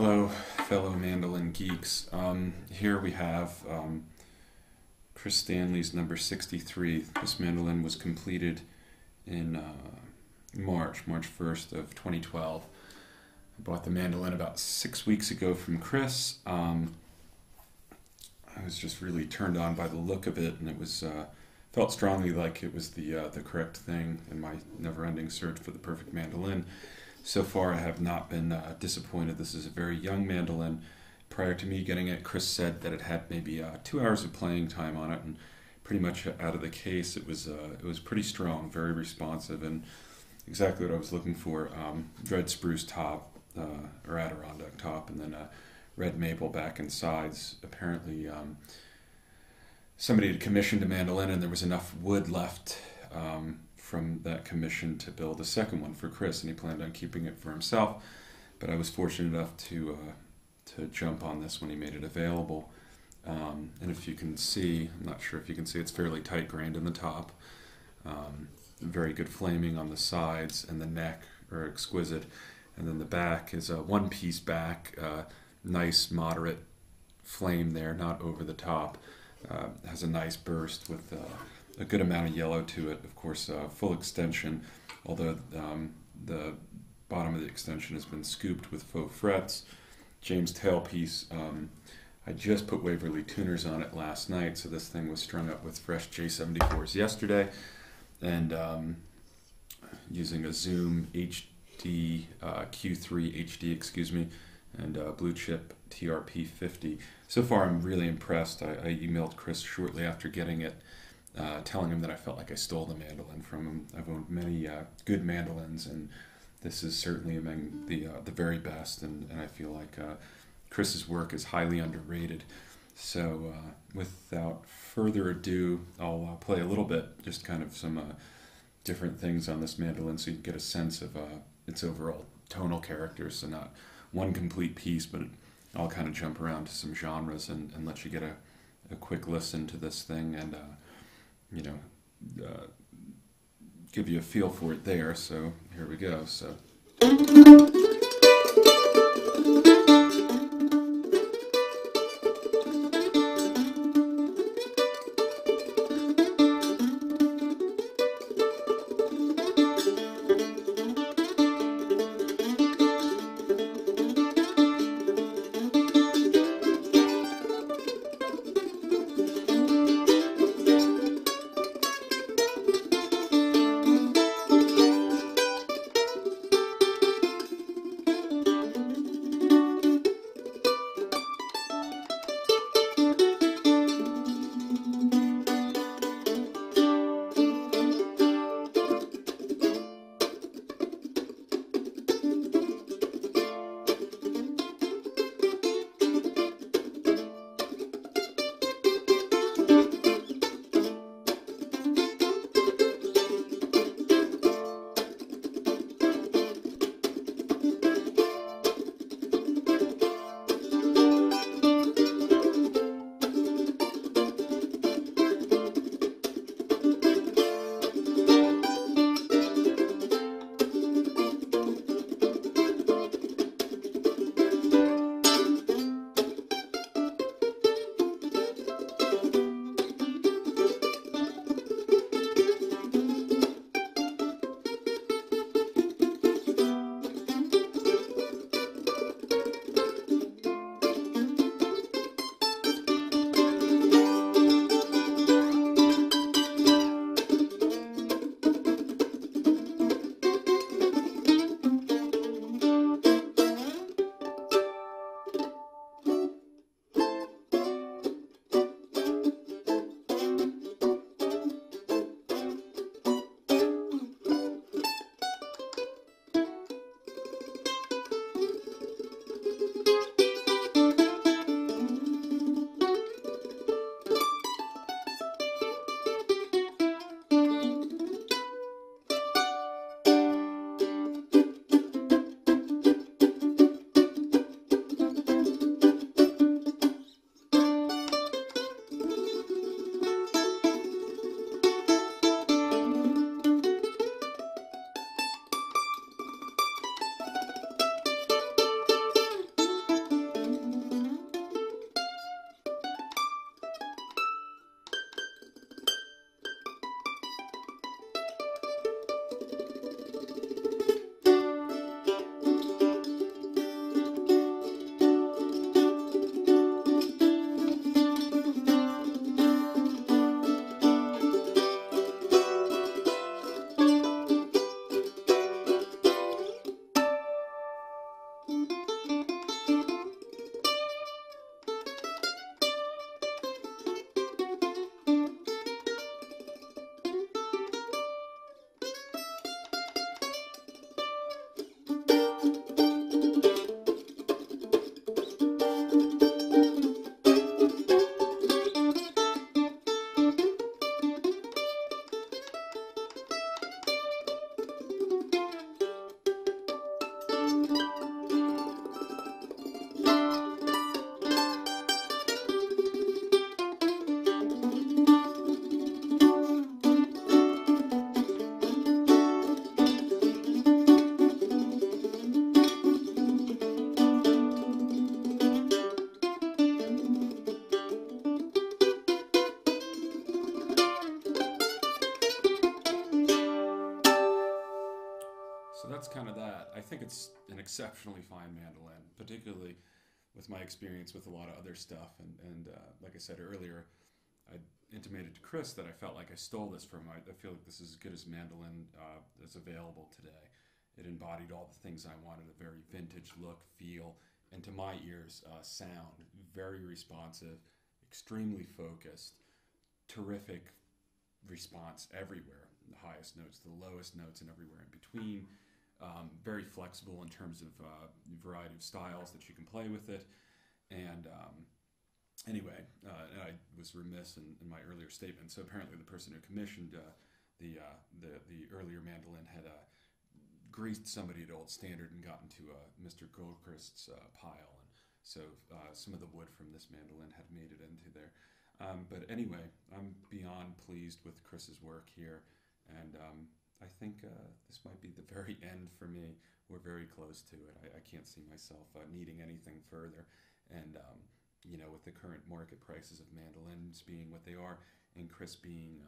Hello, fellow mandolin geeks. Here we have Chris Stanley's number 63. This mandolin was completed in March 1st of 2012. I bought the mandolin about 6 weeks ago from Chris. I was just really turned on by the look of it, and it was felt strongly like it was the correct thing in my never-ending search for the perfect mandolin. So far, I have not been disappointed. This is a very young mandolin. Prior to me getting it, Chris said that it had maybe 2 hours of playing time on it, and pretty much out of the case, it was pretty strong, very responsive, and exactly what I was looking for. Red spruce top, or Adirondack top, and then red maple back and sides. Apparently, somebody had commissioned a mandolin, and there was enough wood left from that commission to build a second one for Chris, and he planned on keeping it for himself. But I was fortunate enough to jump on this when he made it available. And if you can see, I'm not sure if you can see, it's fairly tight grained in the top. Very good flaming on the sides, and the neck are exquisite. And then the back is a one-piece back, nice moderate flame there, not over the top. Has a nice burst with a good amount of yellow to it. Of course, full extension, although the bottom of the extension has been scooped with faux frets. James tailpiece. I just put Waverly tuners on it last night, so this thing was strung up with fresh J74s yesterday, and using a Zoom HD Q3 HD, excuse me, and Blue Chip TRP 50. So far, I'm really impressed. I emailed Chris shortly after getting it, telling him that I felt like I stole the mandolin from him. I've owned many good mandolins, and this is certainly among the very best, and I feel like Chris's work is highly underrated. So without further ado, I'll play a little bit, just kind of some different things on this mandolin so you can get a sense of its overall tonal character. So not one complete piece, but I'll kind of jump around to some genres and let you get a quick listen to this thing, and give you a feel for it there. So here we go. So. think it's an exceptionally fine mandolin, particularly with my experience with a lot of other stuff. And like I said earlier, I intimated to Chris that I felt like I stole this from him. I feel like this is as good as mandolin that's available today. It embodied all the things I wanted: a very vintage look, feel, and to my ears, sound. Very responsive, extremely focused, terrific response everywhere. The highest notes, the lowest notes, and everywhere in between. Very flexible in terms of variety of styles that you can play with it. And anyway, and I was remiss in my earlier statement. So apparently, the person who commissioned the earlier mandolin had greased somebody at Old Standard and gotten to Mr. Goldcrest's pile, and so some of the wood from this mandolin had made it into there. But anyway, I'm beyond pleased with Chris's work here, and I think this might be the very end for me. We're very close to it. I can't see myself needing anything further. And, with the current market prices of mandolins being what they are, and Chris being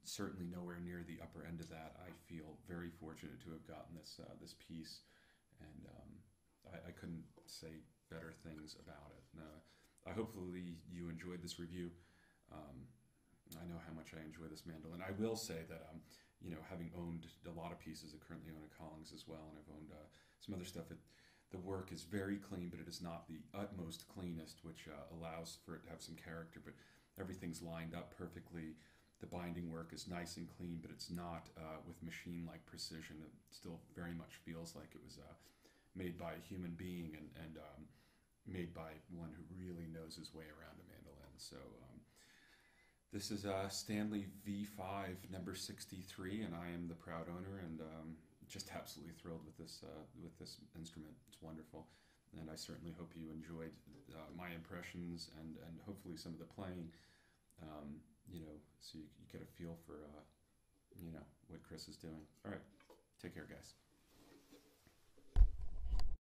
certainly nowhere near the upper end of that, I feel very fortunate to have gotten this piece. And I couldn't say better things about it. I hopefully you enjoyed this review. I know how much I enjoy this mandolin. I will say that, having owned a lot of pieces, I currently own a Collings as well, and I've owned some other stuff. The work is very clean, but it is not the utmost cleanest, which allows for it to have some character, but everything's lined up perfectly. The binding work is nice and clean, but it's not with machine-like precision. It still very much feels like it was made by a human being and made by one who really knows his way around a mandolin. So this is Stanley V5 number 63, and I am the proud owner, and just absolutely thrilled with this instrument. It's wonderful, and I certainly hope you enjoyed my impressions and hopefully some of the playing. So you get a feel for what Chris is doing. All right, take care, guys.